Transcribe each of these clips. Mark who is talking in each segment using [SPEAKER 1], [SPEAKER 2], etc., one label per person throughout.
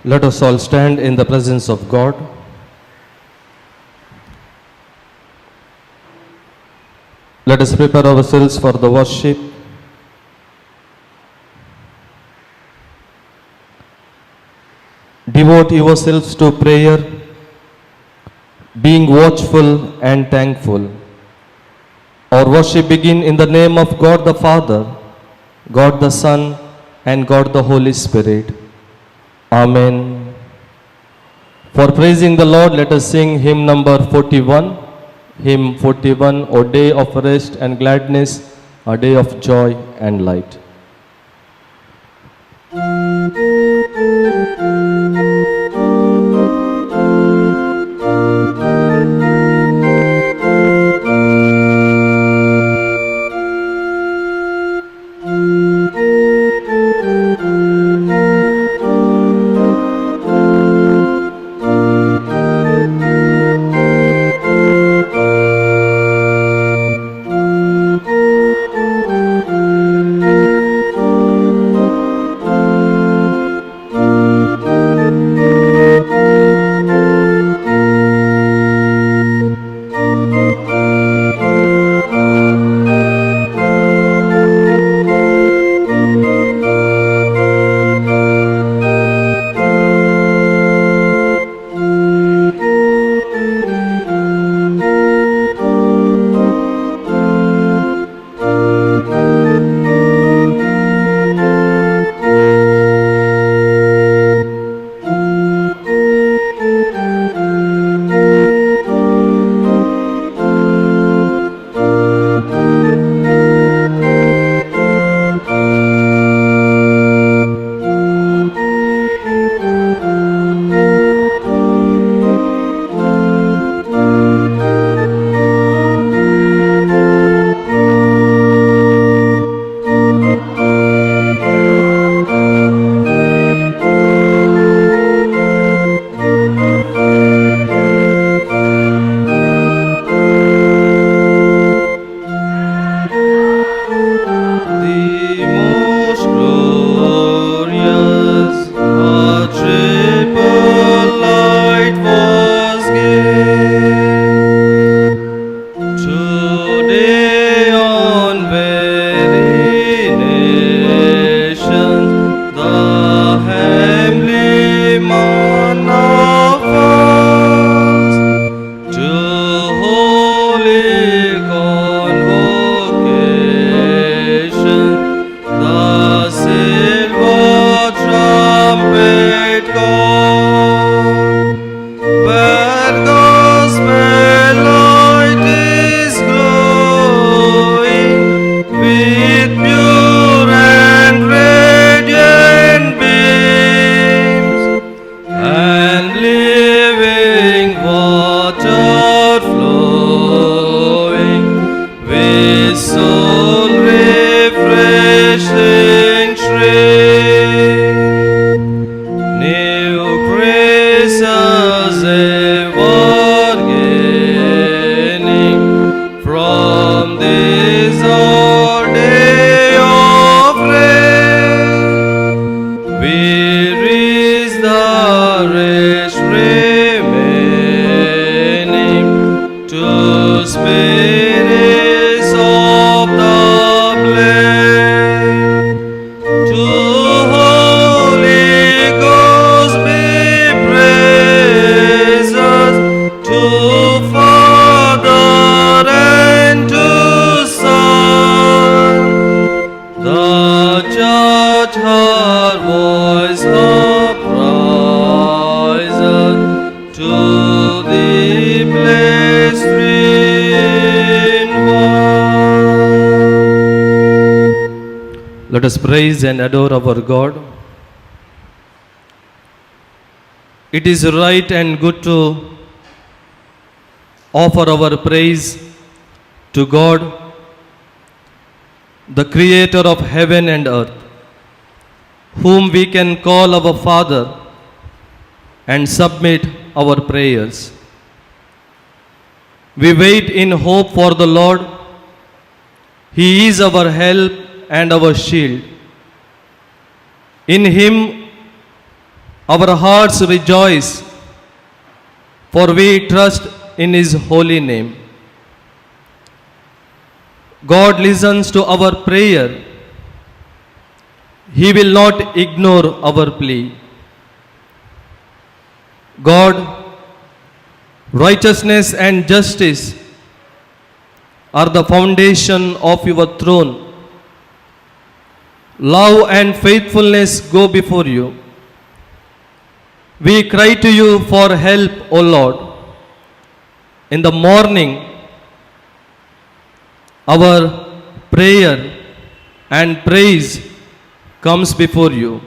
[SPEAKER 1] Let us all stand in the presence of God. Let us prepare ourselves for the worship. Devote yourselves to prayer, being watchful and thankful. Our worship begin in the name of God the Father, God the Son, and God the Holy Spirit. Amen. For praising the Lord, let us sing hymn number 41. Hymn 41, O day of rest and gladness, a day of joy and light. Let us praise and adore our God. It is right and good to offer our praise to God, the Creator of heaven and earth, whom we can call our Father and submit our prayers. We wait in hope for the Lord. He is our help and our shield. In Him Our hearts rejoice, for we trust in His holy name. God listens to our prayer. He will not ignore our plea. God, righteousness and justice are the foundation of your throne. Love and faithfulness go before you. We cry to you for help, O Lord. In the morning, our prayer and praise comes before you.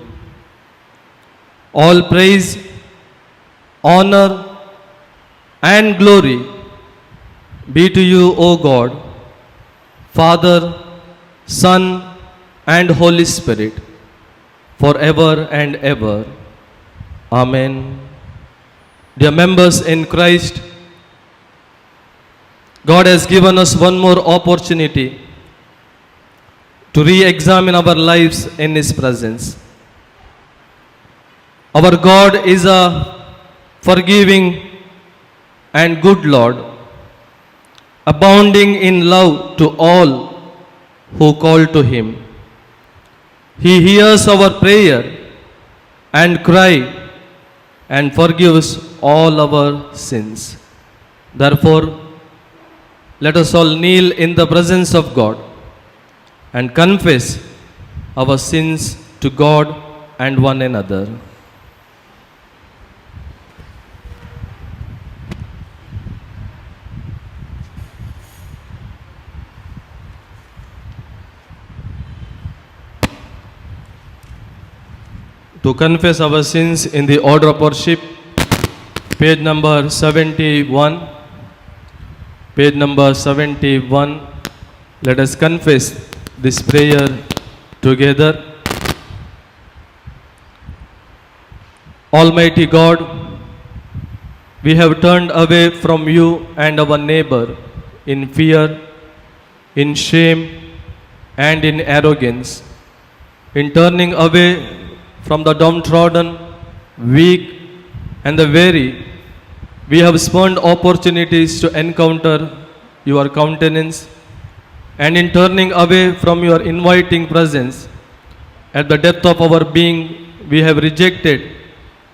[SPEAKER 1] All praise, honor, and glory be to you, O God, Father, Son, and Holy Spirit, forever and ever. Amen. Dear members in Christ, God has given us one more opportunity to re-examine our lives in His presence. Our God is a forgiving and good Lord, abounding in love to all who call to Him. He hears our prayer and cry and forgives all our sins. Therefore, let us all kneel in the presence of God and confess our sins to God and one another. To confess our sins in the order of worship, page number 71. Page number 71. Let us confess this prayer together. Almighty God, we have turned away from you and our neighbor in fear, in shame, and in arrogance. In turning away from the downtrodden, weak, and the weary, we have spurned opportunities to encounter your countenance, and in turning away from your inviting presence, at the depth of our being, we have rejected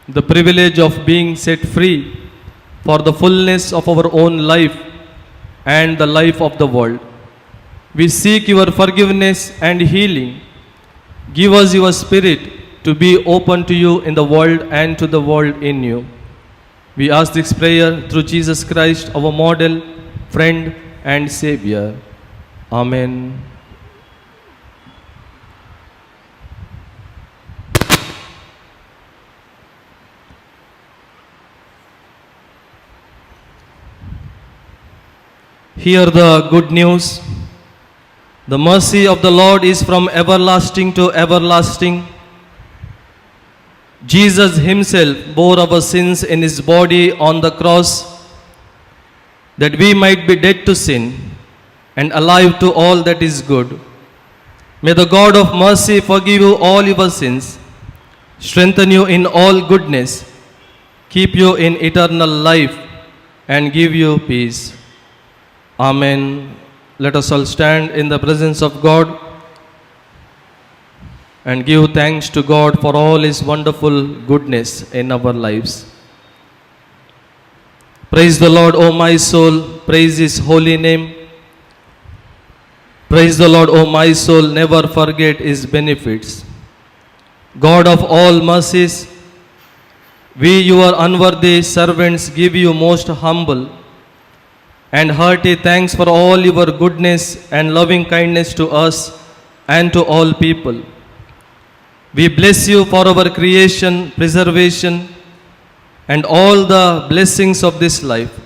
[SPEAKER 1] the privilege of being set free for the fullness of our own life and the life of the world. We seek your forgiveness and healing. Give us your Spirit to be open to you in the world and to the world in you. We ask this prayer through Jesus Christ, our model, friend, and Savior. Amen. Hear the good news. The mercy of the Lord is from everlasting to everlasting. Jesus Himself bore our sins in His body on the cross, that we might be dead to sin and alive to all that is good. May the God of mercy forgive you all your sins, strengthen you in all goodness, keep you in eternal life, and give you peace. Amen. Let us all stand in the presence of God and give thanks to God for all His wonderful goodness in our lives. Praise the Lord, O my soul, praise His holy name. Praise the Lord, O my soul, never forget His benefits. God of all mercies, we, your unworthy servants, give you most humble and hearty thanks for all your goodness and loving kindness to us and to all people. We bless you for our creation, preservation, and all the blessings of this life,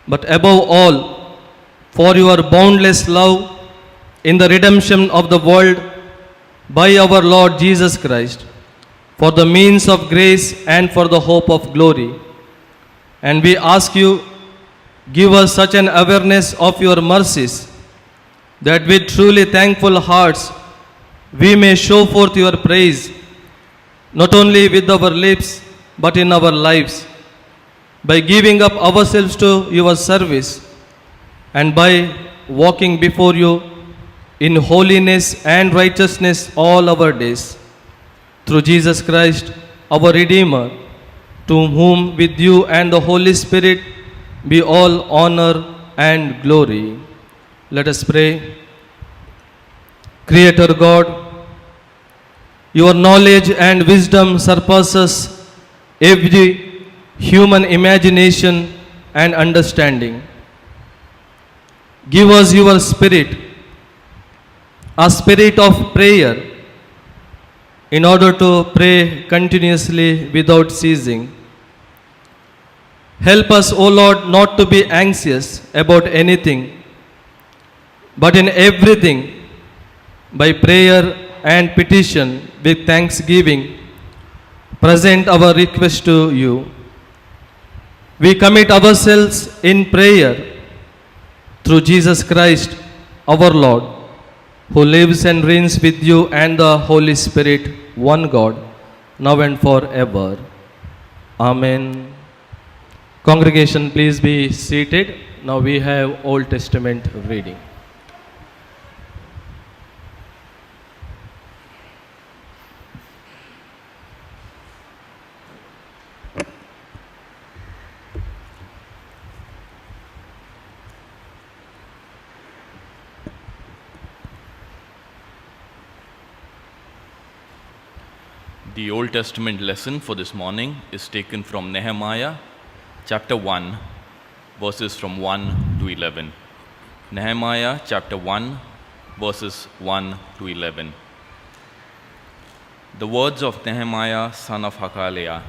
[SPEAKER 1] but above all, for your boundless love in the redemption of the world by our Lord Jesus Christ, for the means of grace and for the hope of glory. And we ask you, give us such an awareness of your mercies, that with truly thankful hearts we may show forth your praise, not only with our lips, but in our lives, by giving up ourselves to your service and by walking before you in holiness and righteousness all our days. Through Jesus Christ, our Redeemer, to whom with you and the Holy Spirit be all honor and glory. Let us pray. Creator God, your knowledge and wisdom surpasses every human imagination and understanding. Give us your spirit, a spirit of prayer, in order to pray continuously without ceasing. Help us, O Lord, not to be anxious about anything, but in everything, by prayer and petition with thanksgiving, present our request to you. We commit ourselves in prayer through Jesus Christ, our Lord, who lives and reigns with you and the Holy Spirit, one God, now and forever. Amen. Congregation, please be seated. Now we have Old Testament reading.
[SPEAKER 2] The Old Testament lesson for this morning is taken from Nehemiah chapter 1, verses from 1 to 11. Nehemiah chapter 1, verses 1 to 11. The words of Nehemiah, son of Hakaliah.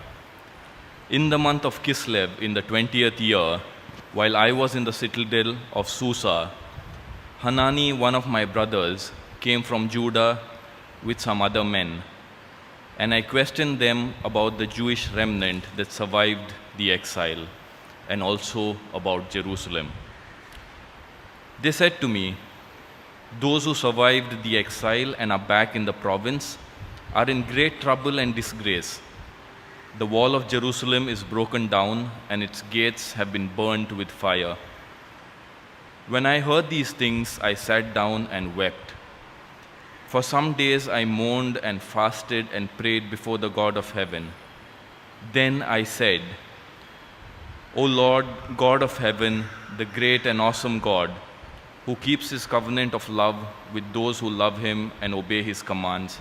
[SPEAKER 2] In the month of Kislev, in the 20th year, while I was in the citadel of Susa, Hanani, one of my brothers, came from Judah with some other men, and I questioned them about the Jewish remnant that survived the exile, and also about Jerusalem. They said to me, "Those who survived the exile and are back in the province are in great trouble and disgrace. The wall of Jerusalem is broken down, and its gates have been burned with fire." When I heard these things, I sat down and wept. For some days I mourned and fasted and prayed before the God of heaven. Then I said, "O Lord, God of heaven, the great and awesome God, who keeps his covenant of love with those who love him and obey his commands,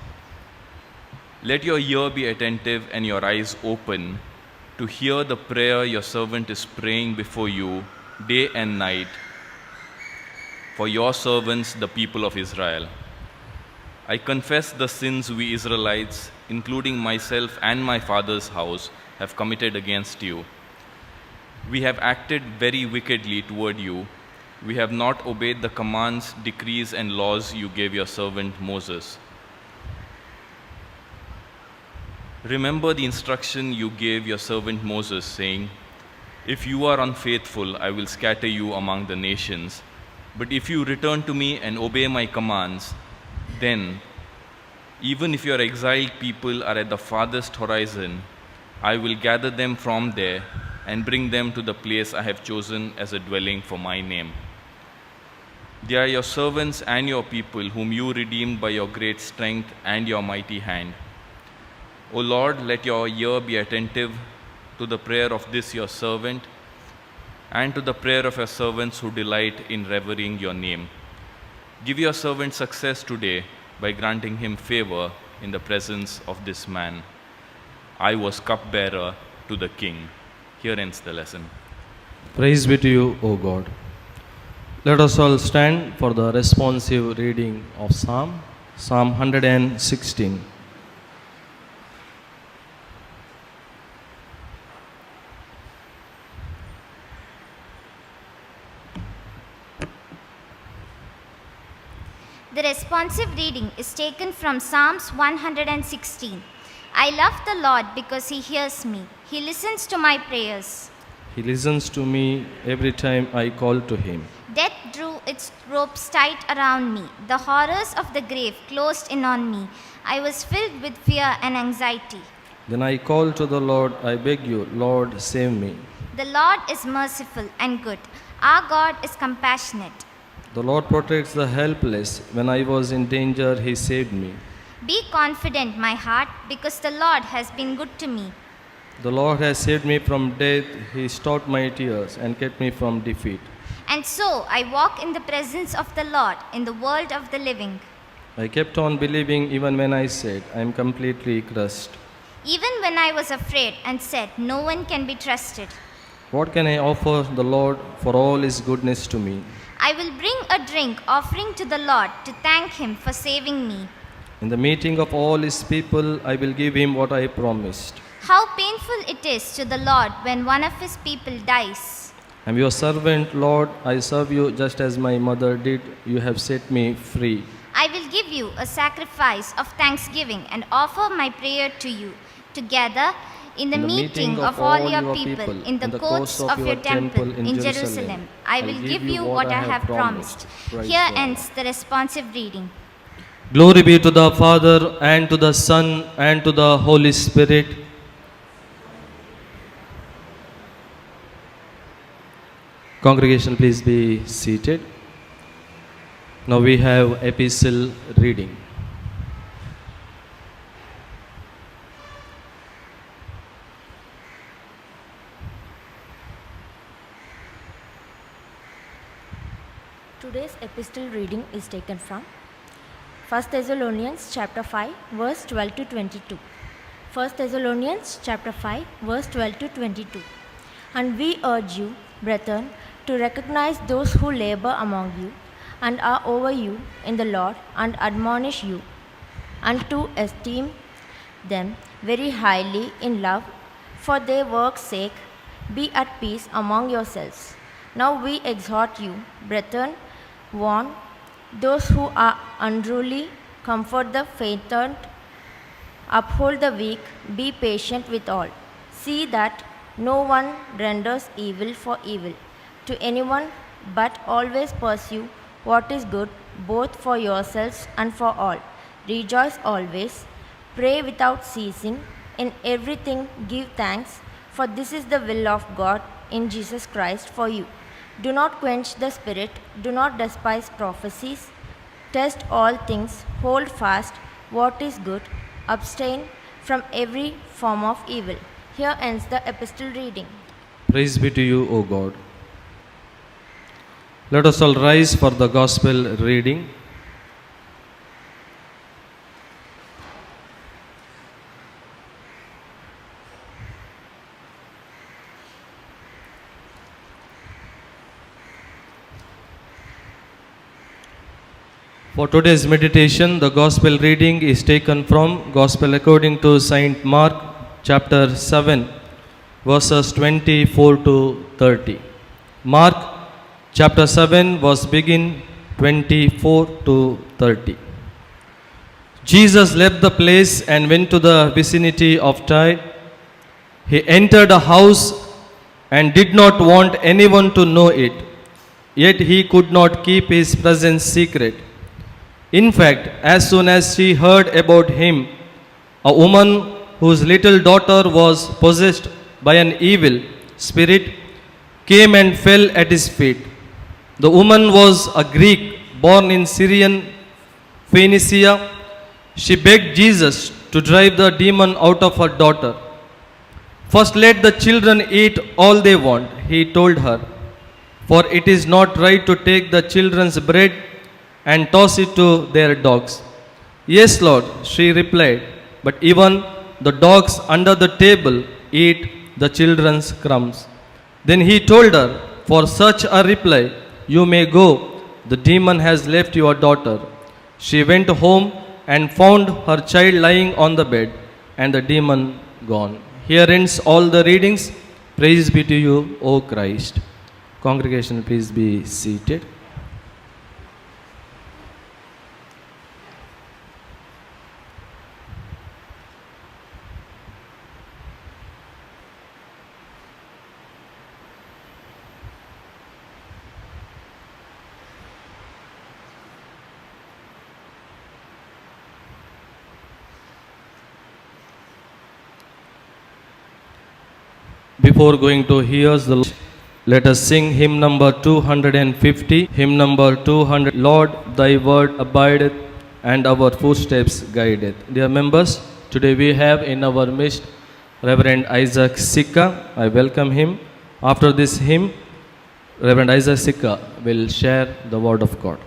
[SPEAKER 2] let your ear be attentive and your eyes open to hear the prayer your servant is praying before you day and night for your servants, the people of Israel. I confess the sins we Israelites, including myself and my father's house, have committed against you. We have acted very wickedly toward you. We have not obeyed the commands, decrees, and laws you gave your servant Moses. Remember the instruction you gave your servant Moses, saying, 'If you are unfaithful, I will scatter you among the nations. But if you return to me and obey my commands, then, even if your exiled people are at the farthest horizon, I will gather them from there and bring them to the place I have chosen as a dwelling for my name. They are your servants and your people, whom you redeemed by your great strength and your mighty hand. O Lord, let your ear be attentive to the prayer of this your servant and to the prayer of your servants who delight in revering your name. Give your servant success today by granting him favor in the presence of this man. I was cupbearer to the king." Here ends the lesson.
[SPEAKER 1] Praise be to you, O God. Let us all stand for the responsive reading of Psalm 116.
[SPEAKER 3] The responsive reading is taken from Psalms 116. I love the Lord because he hears me. He listens to my prayers.
[SPEAKER 1] He listens to me every time I call to him.
[SPEAKER 3] Death drew its ropes tight around me. The horrors of the grave closed in on me. I was filled with fear and anxiety.
[SPEAKER 1] Then I called to the Lord, I beg you, Lord, save me.
[SPEAKER 3] The Lord is merciful and good. Our God is compassionate.
[SPEAKER 1] The Lord protects the helpless. When I was in danger, he saved me.
[SPEAKER 3] Be confident, my heart, because the Lord has been good to me.
[SPEAKER 1] The Lord has saved me from death. He stopped my tears and kept me from defeat.
[SPEAKER 3] And so I walk in the presence of the Lord in the world of the living.
[SPEAKER 1] I kept on believing even when I said, I am completely crushed.
[SPEAKER 3] Even when I was afraid and said, no one can be trusted.
[SPEAKER 1] What can I offer the Lord for all his goodness to me?
[SPEAKER 3] I will bring a drink offering to the Lord to thank him for saving me.
[SPEAKER 1] In the meeting of all his people, I will give him what I promised.
[SPEAKER 3] How painful it is to the Lord when one of his people dies.
[SPEAKER 1] I am your servant, Lord. I serve you just as my mother did. You have set me free.
[SPEAKER 3] I will give you a sacrifice of thanksgiving and offer my prayer to you. Together, in the meeting of all your people, in the courts of your temple in Jerusalem, I will give you what I have promised. Here ends the responsive reading.
[SPEAKER 1] Glory be to the Father, and to the Son, and to the Holy Spirit. Congregation, please be seated. Now we have epistle reading.
[SPEAKER 4] Today's epistle reading is taken from 1 Thessalonians chapter 5 verse 12 to 22. 1 Thessalonians chapter 5 verse 12 to 22. And we urge you, brethren, to recognize those who labor among you and are over you in the Lord and admonish you, and to esteem them very highly in love for their work's sake. Be at peace among yourselves. Now we exhort you, brethren, warn those who are unruly, comfort the faint, uphold the weak, be patient with all. See that no one renders evil for evil to anyone, but always pursue what is good, both for yourselves and for all. Rejoice always, pray without ceasing, in everything give thanks, for this is the will of God in Jesus Christ for you. Do not quench the spirit, do not despise prophecies, test all things, hold fast what is good, abstain from every form of evil. Here ends the epistle reading.
[SPEAKER 1] Praise be to you, O God. Let us all rise for the gospel reading. For today's meditation, the gospel reading is taken from Gospel according to Saint Mark, chapter 7, verses 24 to 30. Mark, chapter 7, verse begin 24 to 30. Jesus left the place and went to the vicinity of Tyre. He entered a house and did not want anyone to know it, yet he could not keep his presence secret. In fact, as soon as she heard about him, a woman whose little daughter was possessed by an evil spirit came and fell at his feet. The woman was a Greek born in Syrian Phoenicia. She begged Jesus to drive the demon out of her daughter. First, let the children eat all they want, he told her, for it is not right to take the children's bread and toss it to their dogs. Yes, Lord, she replied, but even the dogs under the table eat the children's crumbs. Then he told her, for such a reply, you may go, the demon has left your daughter. She went home and found her child lying on the bed and the demon gone. Here ends all the readings. Praise be to you, O Christ. Congregation, please be seated. Before going to hear the Lord, let us sing hymn number 250, hymn number 200. Lord, thy word abideth and our footsteps guideth. Dear members, today we have in our midst Reverend Isaac Sikka. I welcome him. After this hymn, Reverend Isaac Sikka will share the word of God.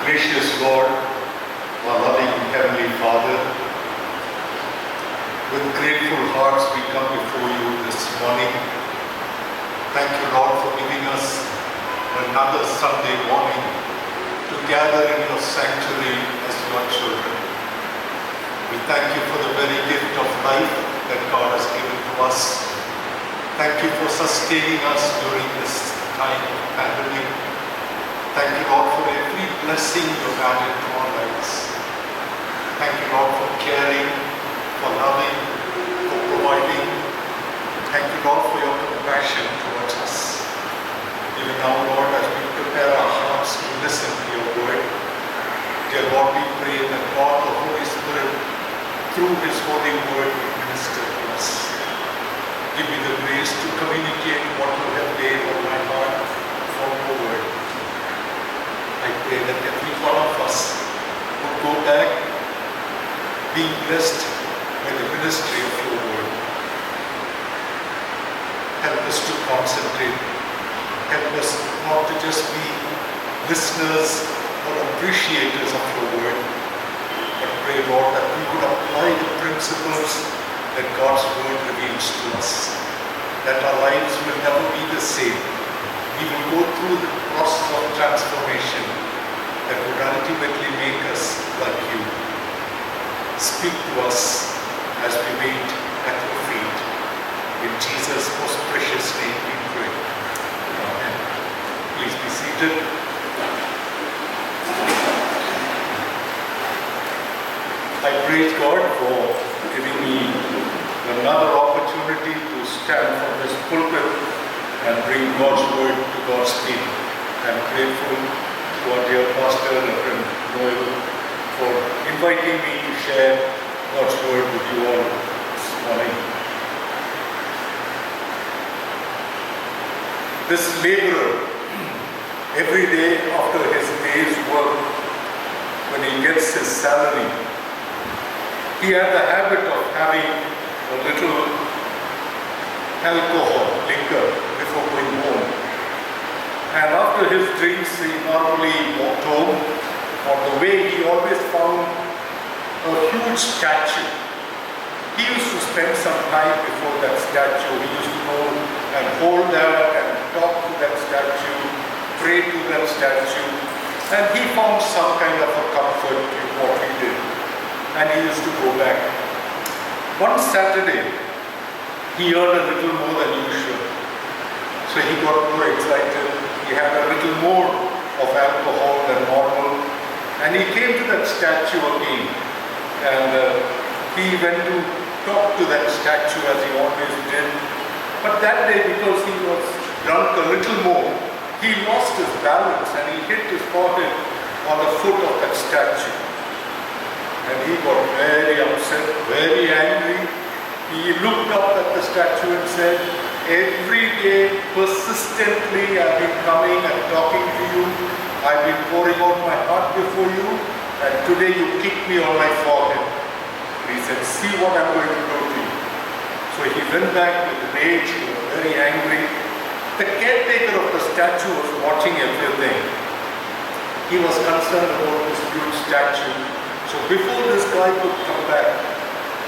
[SPEAKER 5] Gracious Lord, our loving Heavenly Father, with grateful hearts we come before you this morning. Thank you, Lord, for giving us another Sunday morning to gather in your sanctuary as your children. We thank you for the very gift of life that God has given to us. Thank you for sustaining us during this time of pandemic. Thank you, Lord, for every blessing you've added to our lives. Thank you, Lord, for caring, for loving, for providing. Thank you, Lord, for your compassion towards us. Even now, Lord, as we prepare our hearts to listen to your word, dear Lord, we pray that God, the Holy Spirit, through his holy word, will minister to us. Give me the grace to communicate what you have laid on my heart from your word. I pray that every one of us would go back being blessed by the ministry of your word. Help us to concentrate Help us not to just be listeners or appreciators of your word, but pray, Lord, that we would apply the principles that God's word reveals to us, that our lives will never be the same. We will go through the process of transformation that would ultimately make us like you. Speak to us as we wait at your feet. In Jesus' most precious name we pray. Amen. Please be seated. I praise God for giving me another opportunity to stand from this pulpit and bring God's word to God's people. I'm grateful to our dear pastor, Reverend Noel, for inviting me to share God's word with you all this morning. This laborer, every day after his day's work, when he gets his salary, he had the habit of having a little alcohol, liquor, before going home. And after his drinks, he normally walked home. On the way, he always found a huge statue. He used to spend some time before that statue. He used to go and hold that and talk to that statue, pray to that statue. And he found some kind of a comfort in what he did. And he used to go back. One Saturday, he earned a little more than usual. So he got more excited. He had a little more of alcohol than normal. And he came to that statue again. And he went to talk to that statue as he always did. But that day, because he was drunk a little more, he lost his balance and he hit his forehead on the foot of that statue. And he got very upset, very angry. He looked up at the statue and said, every day, persistently, I've been coming and talking to you. I've been pouring out my heart before you. And today you kicked me on my forehead. He said, see what I'm going to do to you. So he went back with rage, he was very angry. The caretaker of the statue was watching everything. He was concerned about this huge statue. So before this guy could come back,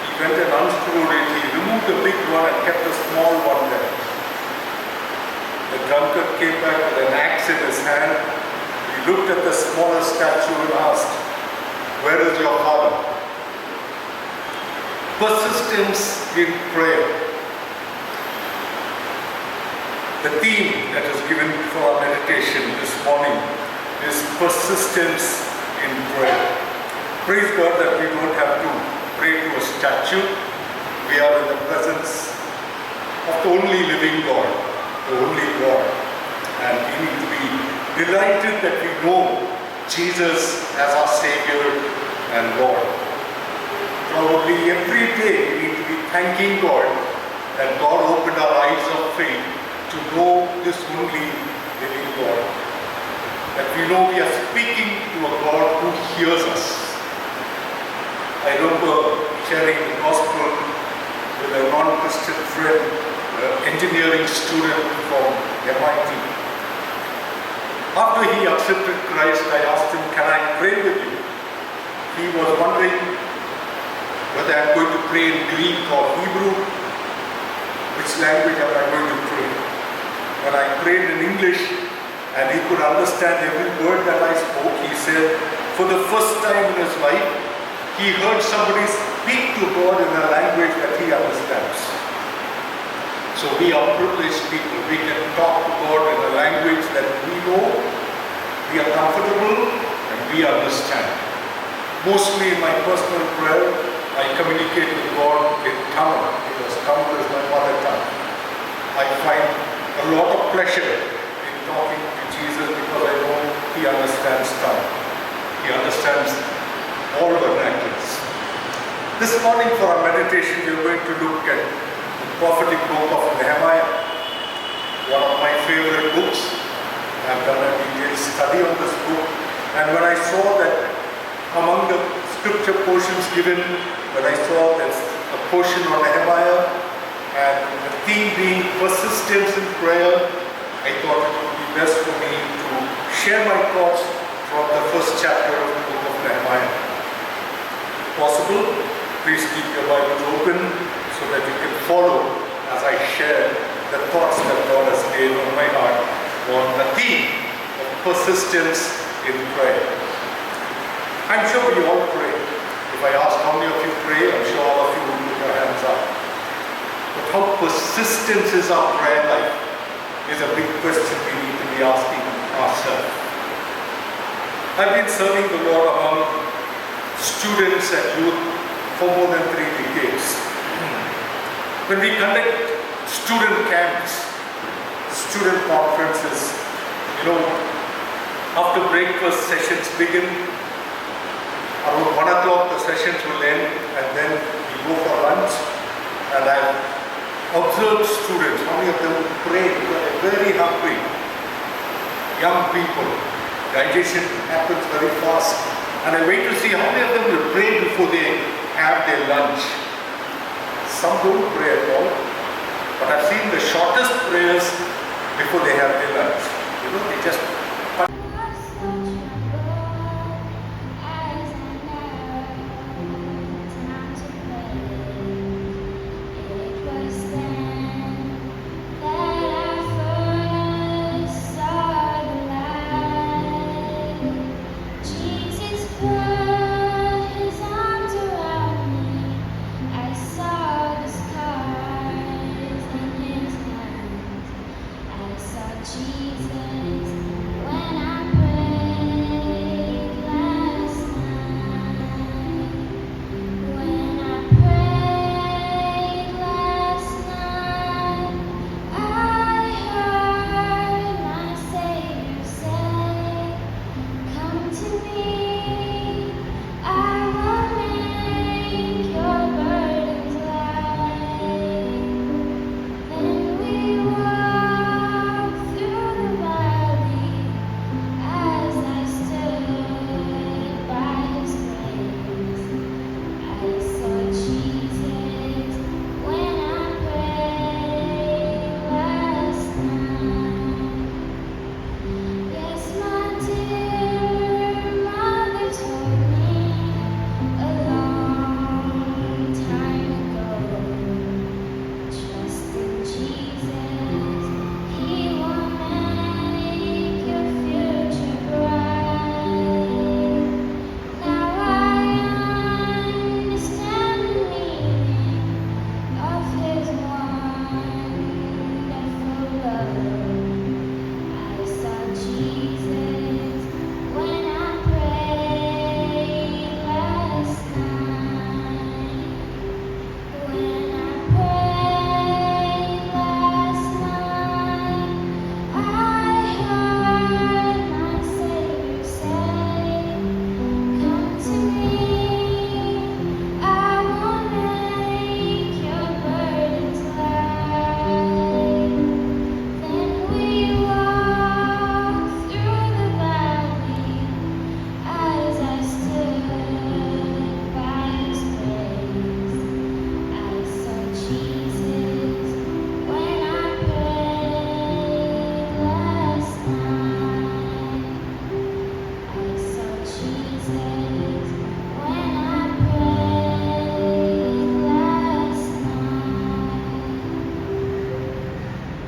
[SPEAKER 5] he went and unscrewed it. He removed the big one and kept a small one there. The drunkard came back with an axe in his hand. He looked at the smaller statue and asked, where is your father? Persistence in prayer. The theme that is given for our meditation this morning is persistence in prayer. Praise God that we don't have to pray to a statue. We are in the presence of the only living God, the only God. And we need to be delighted that we know Jesus as our Savior and Lord. Probably every day we need to be thanking God that God opened our eyes of faith to know this only living God. That we know we are speaking to a God who hears us. I remember sharing the gospel with a non-Christian friend, an engineering student from MIT. After he accepted Christ, I asked him, can I pray with you? He was wondering whether I'm going to pray in Greek or Hebrew. Which language am I going to pray? When I prayed in English and he could understand every word that I spoke, he said, for the first time in his life, he heard somebody speak to God in a language that he understands. So we are privileged people. We can talk to God in a language that we know, we are comfortable, and we understand. Mostly in my personal prayer, I communicate with God in Tamil, because Tamil is my mother tongue. I find a lot of pleasure in talking to Jesus because I know he understands Tamil. He understands all vernaculars. This morning for our meditation, we are going to look at the prophetic book of Nehemiah, one of my favorite books. I have done a detailed study on this book, and when I saw that among the scripture portions given, when I saw there's a portion on Nehemiah and the theme being persistence in prayer, I thought it would be best for me to share my thoughts from the first chapter of the book of Nehemiah. If possible, please keep your Bibles open so that you can follow as I share the thoughts that God has laid on my heart on the theme of persistence in prayer. I'm sure we all pray. If I ask how many of you pray, I'm sure all of you will put your hands up. But how persistent is our prayer life is a big question we need to be asking ourselves. I've been serving the Lord among students and youth for more than 3 decades. When we conduct student camps, student conferences, after breakfast sessions begin, around 1 o'clock the sessions will end and then we go for lunch. And I've observed students, how many of them pray because they're very hungry. Young people, digestion happens very fast. And I wait to see how many of them will pray before they have their lunch. Some don't pray at all, but I've seen the shortest prayers before they have their lunch. They just